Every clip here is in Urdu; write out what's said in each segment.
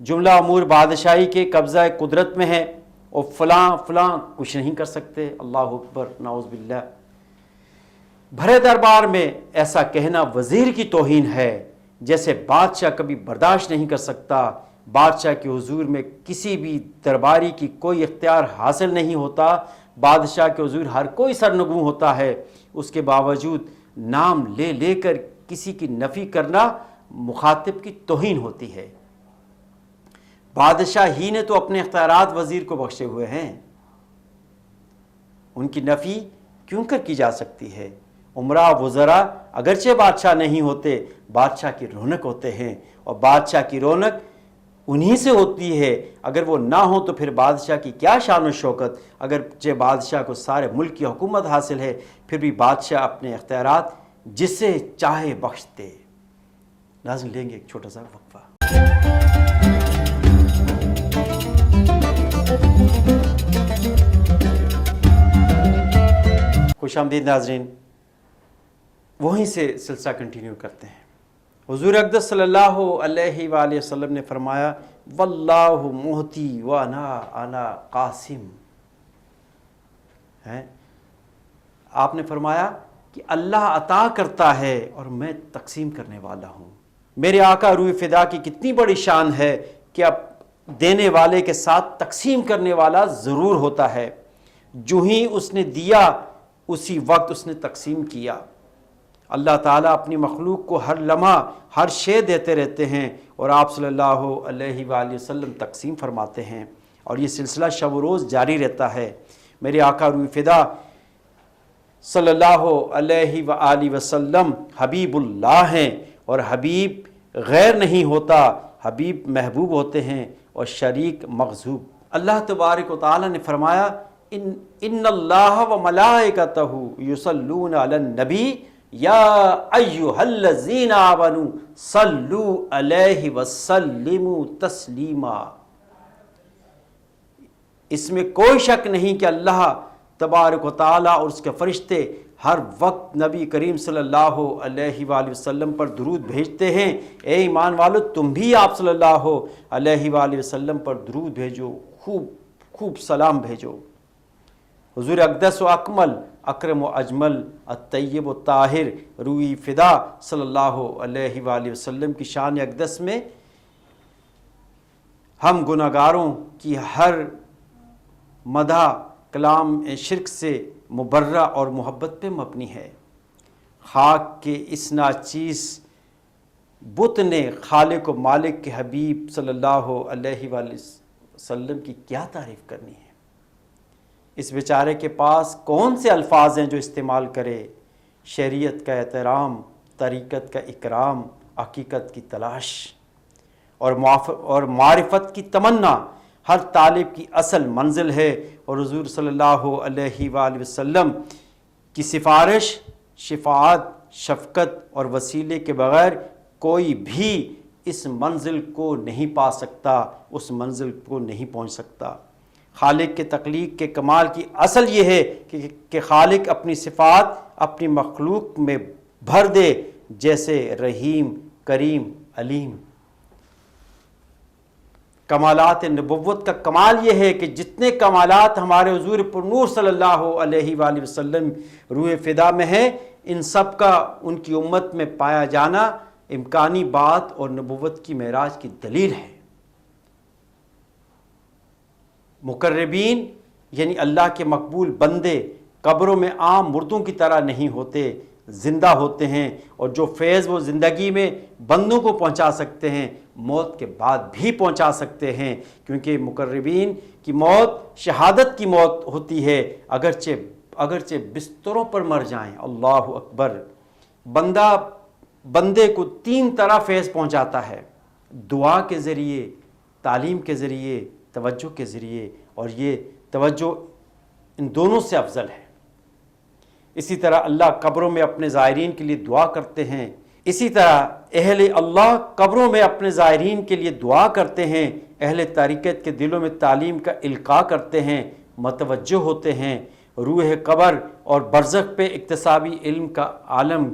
جملہ امور بادشاہی کے قبضہ قدرت میں ہے اور فلاں فلاں کچھ نہیں کر سکتے. اللہ اکبر، نعوذ باللہ. بھرے دربار میں ایسا کہنا وزیر کی توہین ہے، جیسے بادشاہ کبھی برداشت نہیں کر سکتا. بادشاہ کے حضور میں کسی بھی درباری کی کوئی اختیار حاصل نہیں ہوتا. بادشاہ کے حضور ہر کوئی سرنگوں ہوتا ہے. اس کے باوجود نام لے لے کر کسی کی نفی کرنا مخاطب کی توہین ہوتی ہے. بادشاہ ہی نے تو اپنے اختیارات وزیر کو بخشے ہوئے ہیں، ان کی نفی کیوں کر کی جا سکتی ہے؟ عمرہ وزراء اگرچہ بادشاہ نہیں ہوتے، بادشاہ کی رونق ہوتے ہیں، اور بادشاہ کی رونق انہی سے ہوتی ہے. اگر وہ نہ ہو تو پھر بادشاہ کی کیا شان و شوکت؟ اگرچہ بادشاہ کو سارے ملک کی حکومت حاصل ہے، پھر بھی بادشاہ اپنے اختیارات جسے چاہے بخش دے. ناظرین، لیں گے ایک چھوٹا سا وقفہ. خوش آمدید ناظرین، وہیں سے سلسلہ کنٹینیو کرتے ہیں. حضور اقدس صلی اللہ علیہ وآلہ وسلم نے فرمایا، واللہ محتی وانا قاسم. آپ نے فرمایا کہ اللہ عطا کرتا ہے اور میں تقسیم کرنے والا ہوں. میرے آقا روح فدا کی کتنی بڑی شان ہے کہ اب دینے والے کے ساتھ تقسیم کرنے والا ضرور ہوتا ہے. جو ہی اس نے دیا اسی وقت اس نے تقسیم کیا. اللہ تعالیٰ اپنی مخلوق کو ہر لمحہ ہر شے دیتے رہتے ہیں، اور آپ صلی اللہ علیہ وآلہ وسلم تقسیم فرماتے ہیں، اور یہ سلسلہ شب و روز جاری رہتا ہے. میرے آقا روح فدا صلی اللہ علیہ وآلہ وسلم حبیب اللہ ہیں، اور حبیب غیر نہیں ہوتا، حبیب محبوب ہوتے ہیں اور شریک مغضوب. اللہ تبارک و تعالیٰ نے فرمایا، ان اللہ و ملائکتہ یصلون علی النبی یا ایھا الذین آمنوا صلوا علیہ وسلموا تسلیما. اس میں کوئی شک نہیں کہ اللہ تبارک و تعالیٰ اور اس کے فرشتے ہر وقت نبی کریم صلی اللہ علیہ وآلہ وسلم پر درود بھیجتے ہیں. اے ایمان والو، تم بھی آپ صلی اللہ علیہ وآلہ وسلم پر درود بھیجو، خوب سلام بھیجو. حضور اقدس و اکمل، اکرم و اجمل، الطیب و طاہر روح فدا صلی اللہ علیہ وآلہ وسلم کی شان اقدس میں ہم گناہگاروں کی ہر مدح کلام شرک سے مبرہ اور محبت پہ مبنی ہے. خاک کے اس ناچیز بت نے خالق و مالک کے حبیب صلی اللہ علیہ وآلہ وسلم کی کیا تعریف کرنی ہے؟ اس بیچارے کے پاس کون سے الفاظ ہیں جو استعمال کرے؟ شریعت کا احترام، طریقت کا اکرام، حقیقت کی تلاش اور معرفت کی تمنا ہر طالب کی اصل منزل ہے. اور حضور صلی اللہ علیہ وآلہ وسلم کی سفارش، شفاعت، شفقت اور وسیلے کے بغیر کوئی بھی اس منزل کو نہیں پا سکتا، اس منزل کو نہیں پہنچ سکتا. خالق کے تخلیق کے کمال کی اصل یہ ہے کہ خالق اپنی صفات اپنی مخلوق میں بھر دے، جیسے رحیم، کریم، علیم. کمالات نبوت کا کمال یہ ہے کہ جتنے کمالات ہمارے حضور پر نور صلی اللہ علیہ وآلہ وسلم روح فدا میں ہیں، ان سب کا ان کی امت میں پایا جانا امکانی بات اور نبوت کی معراج کی دلیل ہے. مقربین یعنی اللہ کے مقبول بندے قبروں میں عام مردوں کی طرح نہیں ہوتے، زندہ ہوتے ہیں، اور جو فیض وہ زندگی میں بندوں کو پہنچا سکتے ہیں موت کے بعد بھی پہنچا سکتے ہیں، کیونکہ مقربین کی موت شہادت کی موت ہوتی ہے، اگرچہ بستروں پر مر جائیں. اللہ اکبر. بندے کو 3 طرح فیض پہنچاتا ہے: دعا کے ذریعے، تعلیم کے ذریعے، توجہ کے ذریعے، اور یہ توجہ ان دونوں سے افضل ہے. اسی طرح اللہ قبروں میں اپنے زائرین کے لیے دعا کرتے ہیں. اسی طرح اہل اللہ قبروں میں اپنے زائرین کے لیے دعا کرتے ہیں. اہل طریقت کے دلوں میں تعلیم کا القاء کرتے ہیں، متوجہ ہوتے ہیں. روح قبر اور برزخ پہ اکتسابی علم کا عالم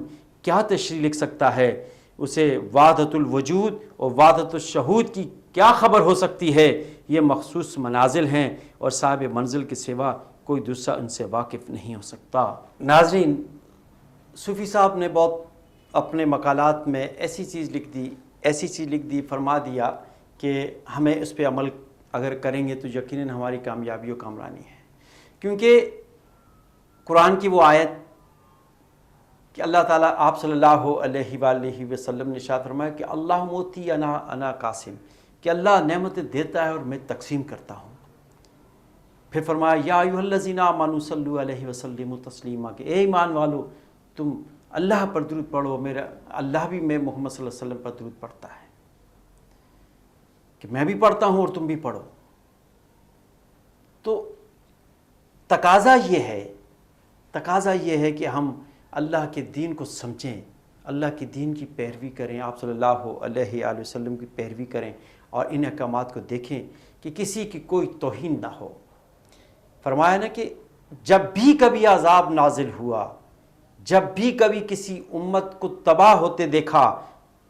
کیا تشریح لکھ سکتا ہے؟ اسے وحدت الوجود اور وحدت الشہود کی کیا خبر ہو سکتی ہے؟ یہ مخصوص منازل ہیں اور صاحب منزل کے سوا کوئی دوسرا ان سے واقف نہیں ہو سکتا۔ ناظرین، صوفی صاحب نے بہت اپنے مقالات میں ایسی چیز لکھ دی، فرما دیا کہ ہمیں اس پہ عمل اگر کریں گے تو یقیناً ہماری کامیابی و کامرانی ہے، کیونکہ قرآن کی وہ آیت کہ اللہ تعالیٰ آپ صلی اللہ علیہ وآلہ وسلم نے ارشاد فرمایا کہ اللہ موتی انا قاسم، کہ اللہ نعمتیں دیتا ہے اور میں تقسیم کرتا ہوں۔ پھر فرمایا یا ایھا الذین آمنوا صلوا علیہ وسلموا تسلیما، کہ اے ایمان والو تم اللہ پر درود پڑھو، میرا اللہ بھی میں محمد صلی اللہ علیہ وسلم پر درود پڑھتا ہے، کہ میں بھی پڑھتا ہوں اور تم بھی پڑھو۔ تو تقاضا یہ ہے کہ ہم اللہ کے دین کو سمجھیں، اللہ کے دین کی پیروی کریں، آپ صلی اللہ علیہ وآلہ وسلم کی پیروی کریں اور ان احکامات کو دیکھیں کہ کسی کی کوئی توہین نہ ہو۔ فرمایا نا کہ جب بھی کبھی عذاب نازل ہوا، جب بھی کبھی کسی امت کو تباہ ہوتے دیکھا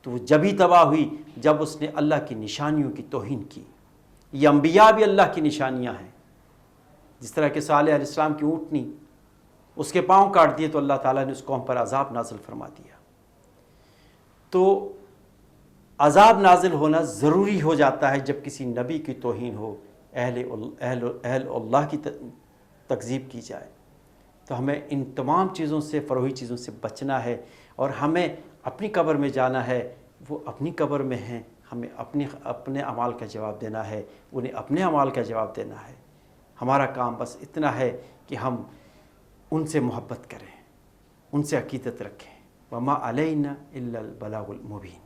تو وہ جب ہی تباہ ہوئی جب اس نے اللہ کی نشانیوں کی توہین کی۔ یہ انبیاء بھی اللہ کی نشانیاں ہیں، جس طرح کہ صالح علیہ السلام کی اونٹنی، اس کے پاؤں کاٹ دیے تو اللہ تعالیٰ نے اس قوم پر عذاب نازل فرما دیا۔ تو عذاب نازل ہونا ضروری ہو جاتا ہے جب کسی نبی کی توہین ہو، اہل اللہ کی تکذیب کی جائے۔ تو ہمیں ان تمام چیزوں سے، فروعی چیزوں سے بچنا ہے، اور ہمیں اپنی قبر میں جانا ہے، وہ اپنی قبر میں ہیں، ہمیں اپنے اعمال کا جواب دینا ہے، انہیں اپنے اعمال کا جواب دینا ہے۔ ہمارا کام بس اتنا ہے کہ ہم ان سے محبت کریں، ان سے عقیدت رکھیں۔ وما علینا الا البلاغ المبین۔